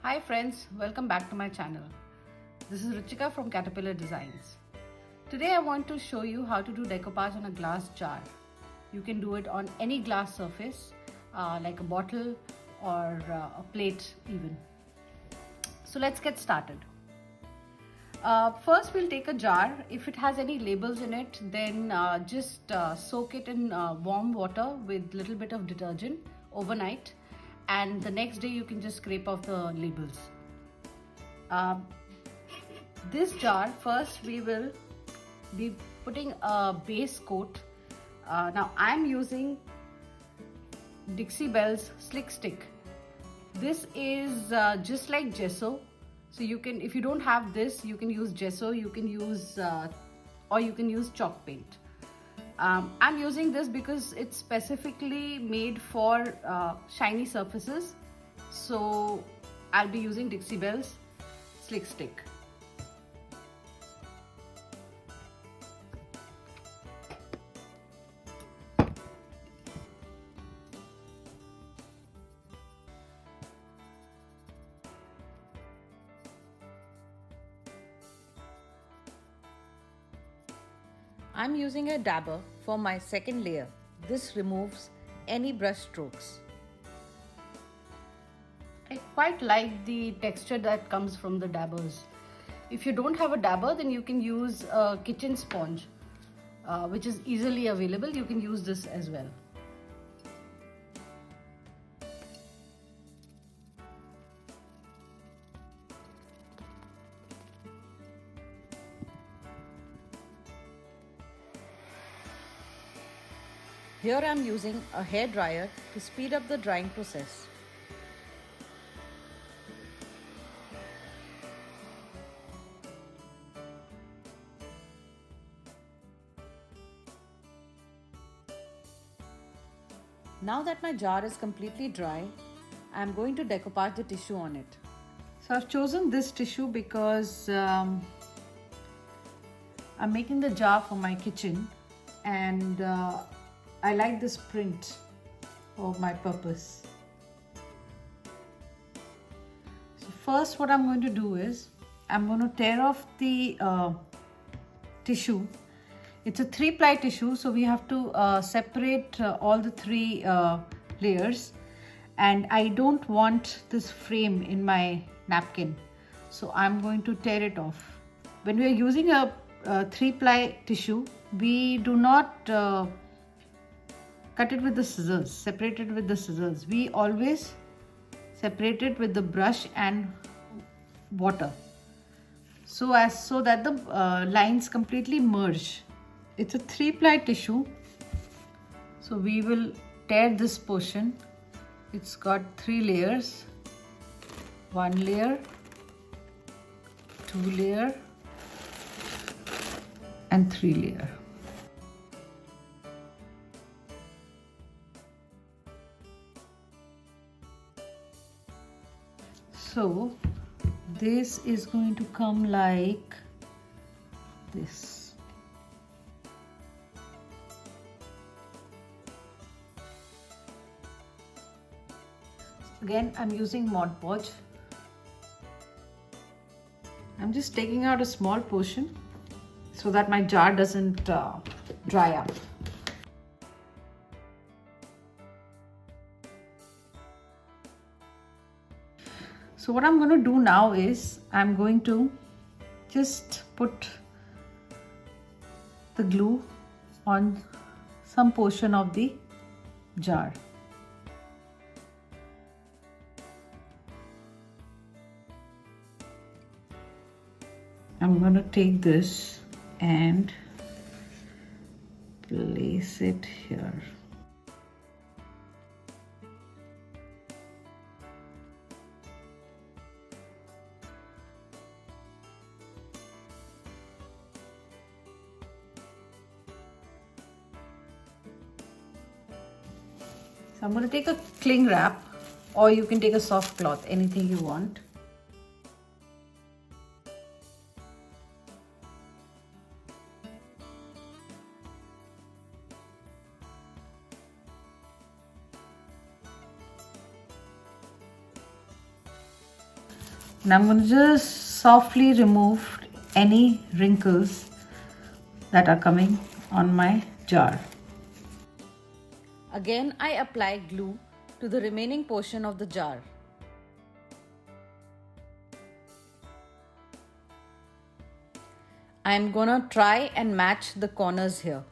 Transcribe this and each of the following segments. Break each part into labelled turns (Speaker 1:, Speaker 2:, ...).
Speaker 1: Hi friends, welcome back to my channel. This is Ruchika from Caterpillar Designs. Today I want to show you how to do decoupage on a glass jar. You can do it on any glass surface like a bottle or a plate even. So let's get started. First we'll take a jar. If it has any labels in it, then just soak it in warm water with little bit of detergent overnight, and the next day you can just scrape off the labels. This jar, first we will be putting a base coat. Now I'm using Decoupage Slick Stick. This is just like gesso. So you can, if you don't have this, you can use gesso, you can use or you can use chalk paint. I'm using this because it's specifically made for shiny surfaces. So I'll be using Decoupage Slick Stick.
Speaker 2: I'm using a dabber for my second layer. This removes any brush strokes.
Speaker 1: I quite like the texture that comes from the dabbers. If you don't have a dabber, then you can use a kitchen sponge, which is easily available. You can use this as well.
Speaker 2: Here I'm using a hair dryer to speed up the drying process. Now that my jar is completely dry, I'm going to decoupage the tissue on it.
Speaker 1: So I've chosen this tissue because I'm making the jar for my kitchen, and I like this print for my purpose. So first what I'm going to do is I'm going to tear off the tissue. It's a 3-ply tissue, so we have to separate all the 3 layers, and I don't want this frame in my napkin, so I'm going to tear it off. When we are using a 3-ply tissue, we do not cut it with the scissors, separate it with the scissors. We always separate it with the brush and water, so that the lines completely merge. It's a 3-ply tissue, so we will tear this portion. It's got 3 layers, 1 layer, 2 layer and 3 layer. So this is going to come like this. Again, I'm using Mod Podge. I'm just taking out a small portion so that my jar doesn't dry up. So what I'm going to do now is I'm going to just put the glue on some portion of the jar. I'm going to take this and place it here. So I'm going to take a cling wrap, or you can take a soft cloth, anything you want. And I'm going to just softly remove any wrinkles that are coming on my jar.
Speaker 2: Again, I apply glue to the remaining portion of the jar. I'm gonna try and match the corners here.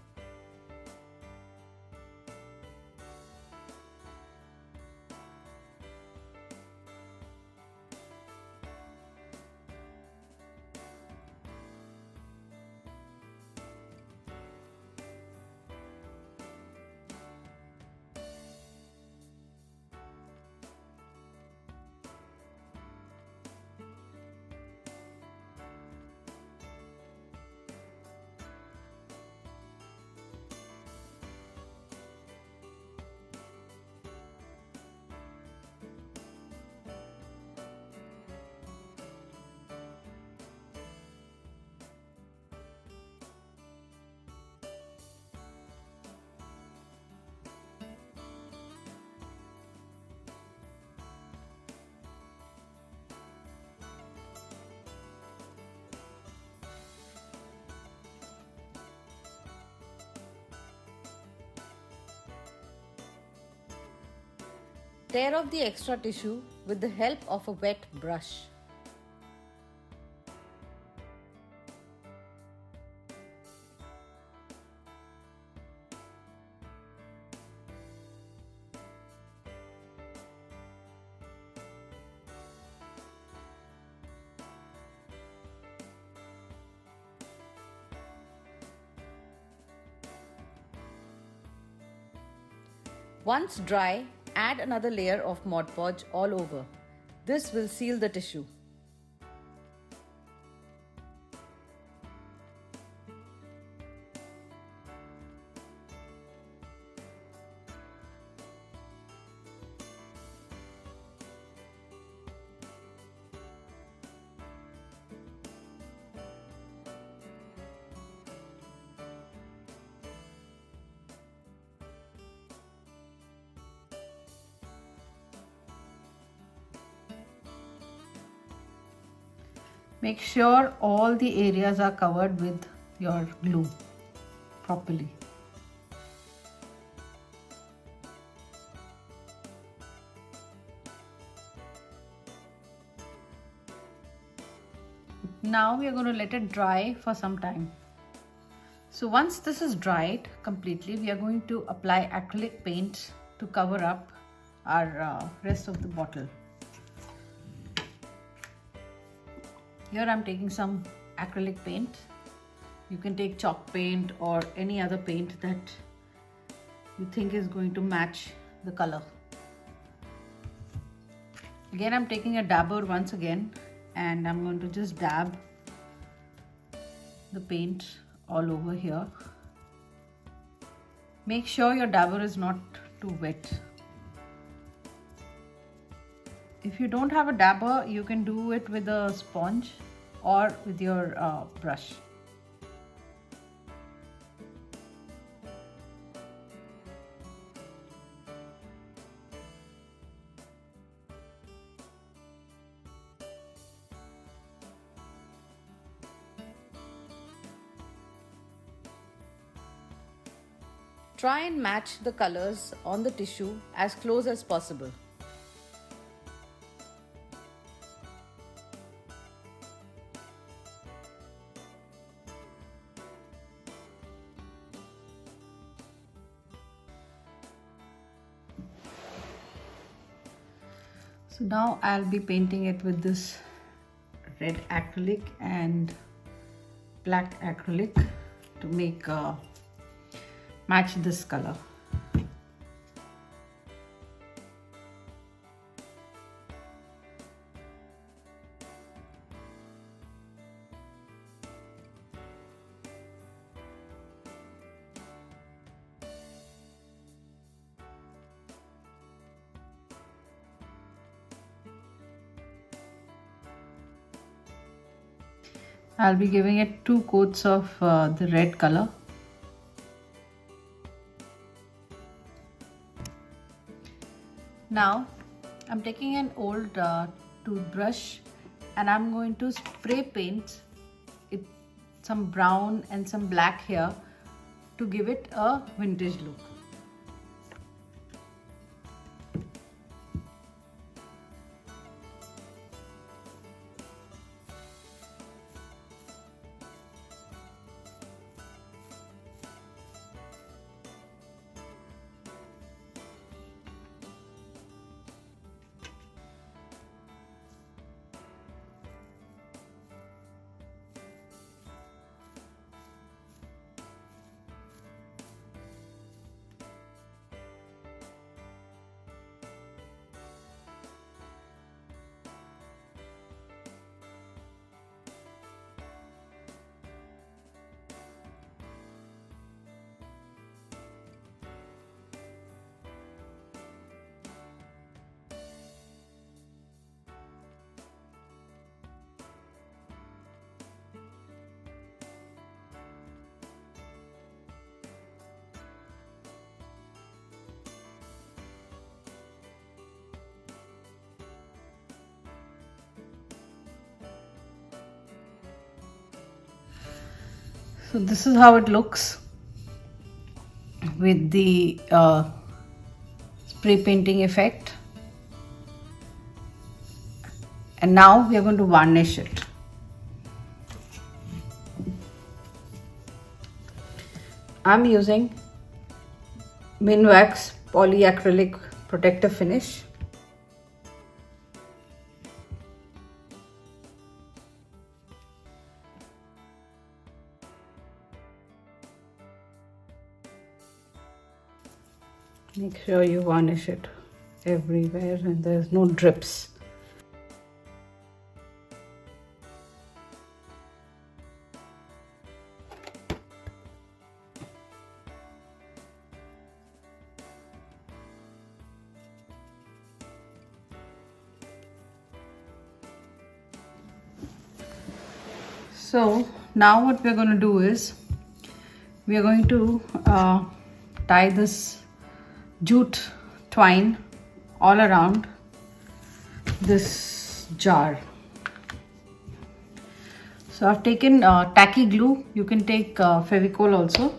Speaker 2: Tear off the extra tissue with the help of a wet brush. Once dry, add another layer of Mod Podge all over. This will seal the tissue.
Speaker 1: Make sure all the areas are covered with your glue properly. Now we are going to let it dry for some time. So once this is dried completely, we are going to apply acrylic paint to cover up our rest of the bottle. Here I'm taking some acrylic paint. You can take chalk paint or any other paint that you think is going to match the color. Again, I'm taking a dabber once again, and I'm going to just dab the paint all over here. Make sure your dabber is not too wet. If you don't have a dabber, you can do it with a sponge or with your brush.
Speaker 2: Try and match the colors on the tissue as close as possible.
Speaker 1: So now I'll be painting it with this red acrylic and black acrylic to make match this color. I'll be giving it 2 coats of the red color. Now I'm taking an old toothbrush and I'm going to spray paint it some brown and some black here to give it a vintage look. So this is how it looks with the spray painting effect. And now we are going to varnish it. I'm using Minwax polyacrylic protective finish. Make sure you varnish it everywhere and there's no drips. So now what we're going to do is we are going to tie this jute twine all around this jar. So I've taken tacky glue. You can take Fevicol also.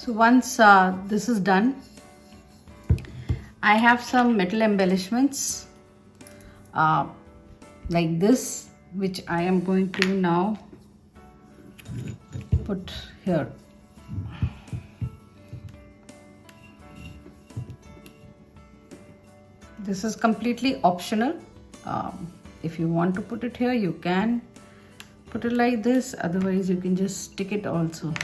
Speaker 1: So once this is done, I have some metal embellishments like this, which I am going to now put here. This is completely optional. If you want to put it here, you can put it like this. Otherwise, you can just stick it also.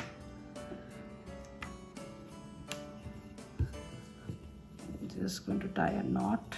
Speaker 1: Just going to tie a knot.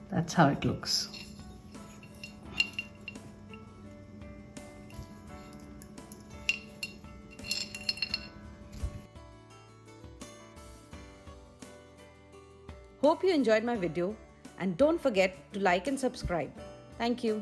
Speaker 1: That's how it looks.
Speaker 2: Hope you enjoyed my video and don't forget to like and subscribe. Thank you.